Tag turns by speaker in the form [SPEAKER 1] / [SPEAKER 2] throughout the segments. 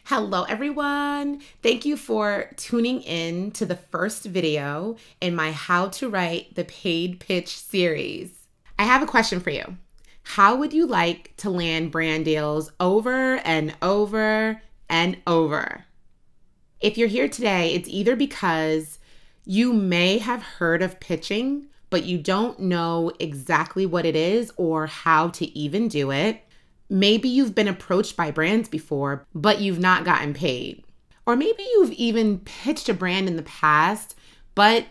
[SPEAKER 1] Hello everyone. Thank you for tuning in to the first video in my How to Write the Paid Pitch series. I have a question for you. How would you like to land brand deals over and over and over? If you're here today, it's either because you may have heard of pitching, but you don't know exactly what it is or how to even do it. Maybe you've been approached by brands before, but you've not gotten paid. Or maybe you've even pitched a brand in the past, but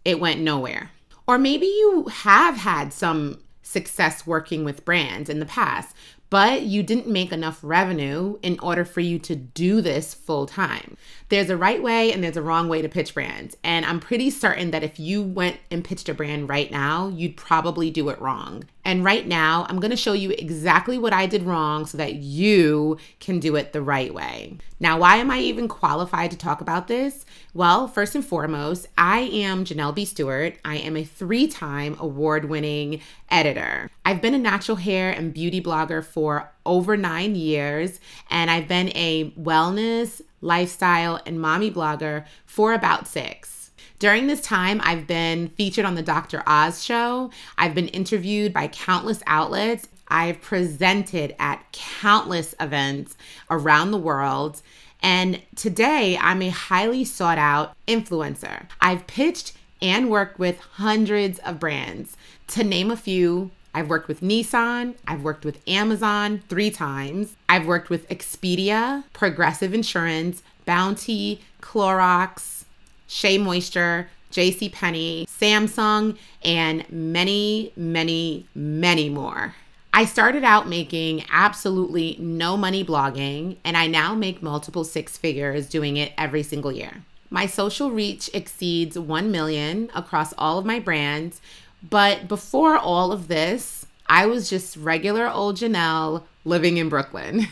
[SPEAKER 1] it went nowhere. Or maybe you have had some success working with brands in the past, but you didn't make enough revenue in order for you to do this full time. There's a right way and there's a wrong way to pitch brands. And I'm pretty certain that if you went and pitched a brand right now, you'd probably do it wrong. And right now, I'm gonna show you exactly what I did wrong so that you can do it the right way. Now, why am I even qualified to talk about this? Well, first and foremost, I am Jenell Stewart. I am a 3-time award-winning editor. I've been a natural hair and beauty blogger for over 9 years, and I've been a wellness, lifestyle, and mommy blogger for about 6. During this time, I've been featured on the Dr. Oz show. I've been interviewed by countless outlets. I've presented at countless events around the world. And today, I'm a highly sought out influencer. I've pitched and worked with hundreds of brands. To name a few, I've worked with Nissan, I've worked with Amazon 3 times, I've worked with Expedia, Progressive Insurance, Bounty, Clorox, Shea Moisture, JCPenney, Samsung, and many, many, many more. I started out making absolutely no money blogging, and I now make multiple 6 figures doing it every single year. My social reach exceeds 1 million across all of my brands, but before all of this, I was just regular old Jenell living in Brooklyn.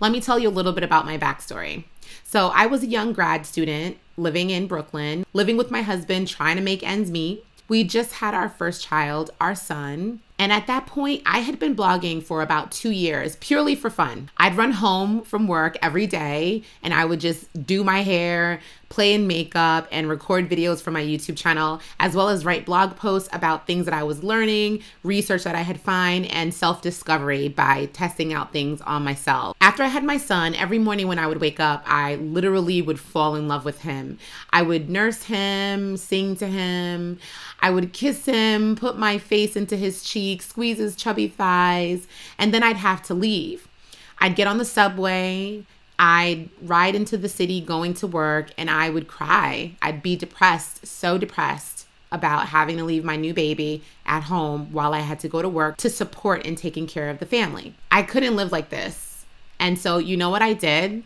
[SPEAKER 1] Let me tell you a little bit about my backstory. So I was a young grad student living in Brooklyn, living with my husband, trying to make ends meet. We just had our first child, our son. And at that point, I had been blogging for about 2 years, purely for fun. I'd run home from work every day and I would just do my hair, play in makeup, and record videos for my YouTube channel, as well as write blog posts about things that I was learning, research that I had found, and self-discovery by testing out things on myself. After I had my son, every morning when I would wake up, I literally would fall in love with him. I would nurse him, sing to him. I would kiss him, put my face into his cheek, squeeze his chubby thighs, and then I'd have to leave. I'd get on the subway, I'd ride into the city going to work, and I would cry. I'd be depressed, so depressed about having to leave my new baby at home while I had to go to work to support and taking care of the family. I couldn't live like this. And so you know what I did?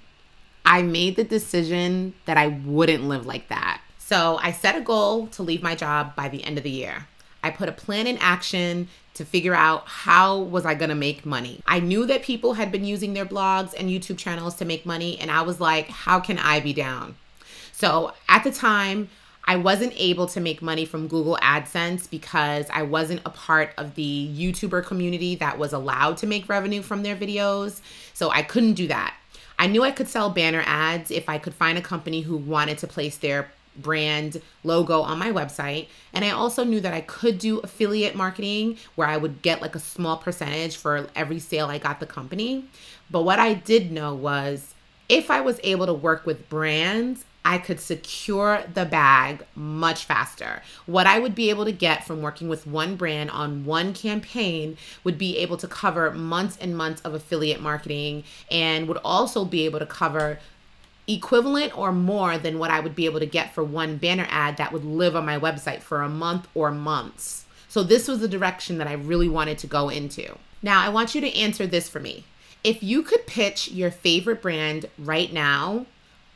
[SPEAKER 1] I made the decision that I wouldn't live like that. So I set a goal to leave my job by the end of the year. I put a plan in action to figure out how was I gonna make money. I knew that people had been using their blogs and YouTube channels to make money, and I was like, how can I be down? So at the time, I wasn't able to make money from Google AdSense because I wasn't a part of the YouTuber community that was allowed to make revenue from their videos. So I couldn't do that. I knew I could sell banner ads if I could find a company who wanted to place their brand logo on my website. And I also knew that I could do affiliate marketing where I would get like a small percentage for every sale I got the company. But what I did know was if I was able to work with brands, I could secure the bag much faster. What I would be able to get from working with one brand on one campaign would be able to cover months and months of affiliate marketing, and would also be able to cover equivalent or more than what I would be able to get for one banner ad that would live on my website for a month or months. So this was the direction that I really wanted to go into. Now, I want you to answer this for me. If you could pitch your favorite brand right now,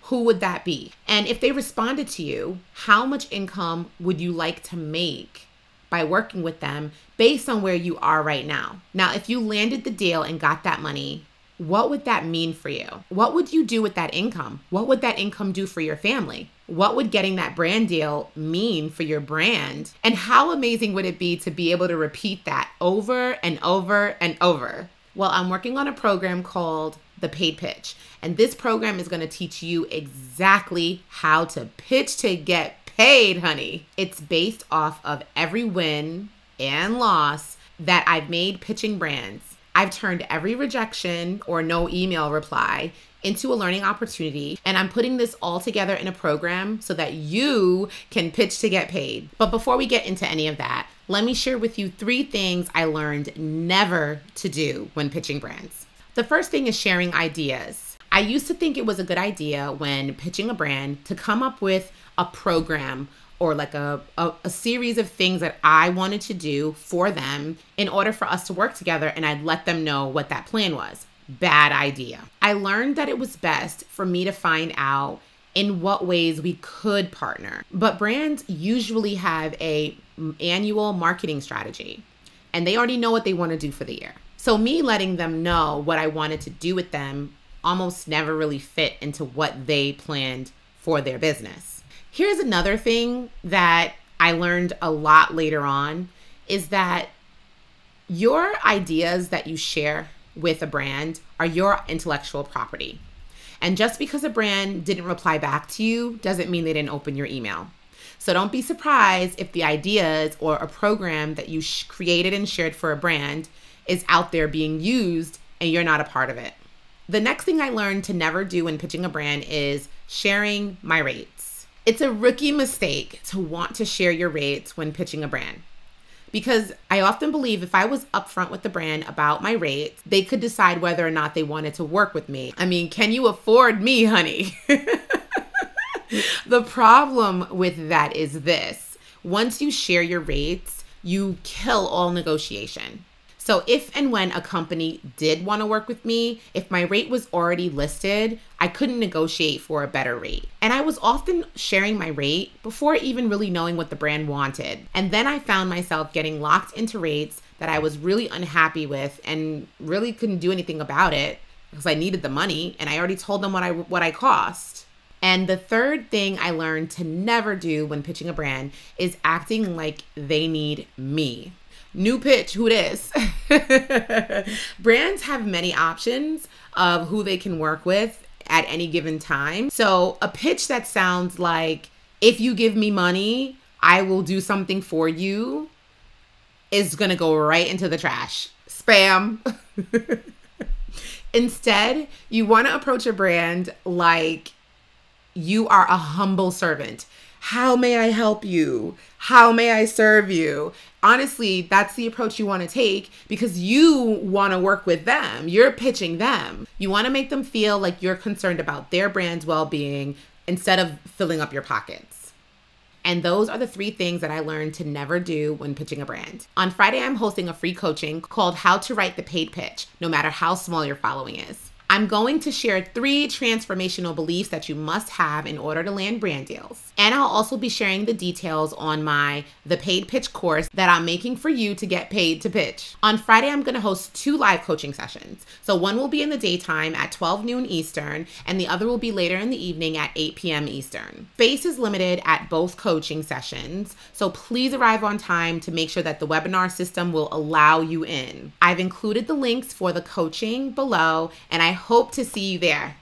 [SPEAKER 1] who would that be? And if they responded to you, how much income would you like to make by working with them based on where you are right now? Now, if you landed the deal and got that money, what would that mean for you? What would you do with that income? What would that income do for your family? What would getting that brand deal mean for your brand? And how amazing would it be to be able to repeat that over and over and over? Well, I'm working on a program called the Paid Pitch. And this program is going to teach you exactly how to pitch to get paid, honey. It's based off of every win and loss that I've made pitching brands. I've turned every rejection or no email reply into a learning opportunity, and I'm putting this all together in a program so that you can pitch to get paid. But before we get into any of that, let me share with you 3 things I learned never to do when pitching brands. The first thing is sharing ideas. I used to think it was a good idea when pitching a brand to come up with a program or like a series of things that I wanted to do for them in order for us to work together, and I'd let them know what that plan was. Bad idea. I learned that it was best for me to find out in what ways we could partner. But brands usually have a annual marketing strategy, and they already know what they want to do for the year. So me letting them know what I wanted to do with them almost never really fit into what they planned for their business. Here's another thing that I learned a lot later on is that your ideas that you share with a brand are your intellectual property. And just because a brand didn't reply back to you doesn't mean they didn't open your email. So don't be surprised if the ideas or a program that you created and shared for a brand is out there being used and you're not a part of it. The next thing I learned to never do when pitching a brand is sharing my rates. It's a rookie mistake to want to share your rates when pitching a brand, because I often believe if I was upfront with the brand about my rates, they could decide whether or not they wanted to work with me. I mean, can you afford me, honey? The problem with that is this: once you share your rates, you kill all negotiation. So if and when a company did want to work with me, if my rate was already listed, I couldn't negotiate for a better rate. And I was often sharing my rate before even really knowing what the brand wanted. And then I found myself getting locked into rates that I was really unhappy with and really couldn't do anything about it because I needed the money and I already told them what I cost. And the third thing I learned to never do when pitching a brand is acting like they need me. New pitch, who this? Brands have many options of who they can work with at any given time. So a pitch that sounds like, if you give me money, I will do something for you, is gonna go right into the trash. Spam. Instead, you wanna approach a brand like you are a humble servant. How may I help you? How may I serve you? Honestly, that's the approach you want to take because you want to work with them. You're pitching them. You want to make them feel like you're concerned about their brand's well-being instead of filling up your pockets. And those are the 3 things that I learned to never do when pitching a brand. On Friday, I'm hosting a free coaching called How to Write the Paid Pitch, no matter how small your following is. I'm going to share 3 transformational beliefs that you must have in order to land brand deals. And I'll also be sharing the details on the Paid Pitch course that I'm making for you to get paid to pitch. On Friday, I'm going to host 2 live coaching sessions. So one will be in the daytime at 12 noon Eastern, and the other will be later in the evening at 8 p.m. Eastern. Space is limited at both coaching sessions, so please arrive on time to make sure that the webinar system will allow you in. I've included the links for the coaching below, and I hope to see you there.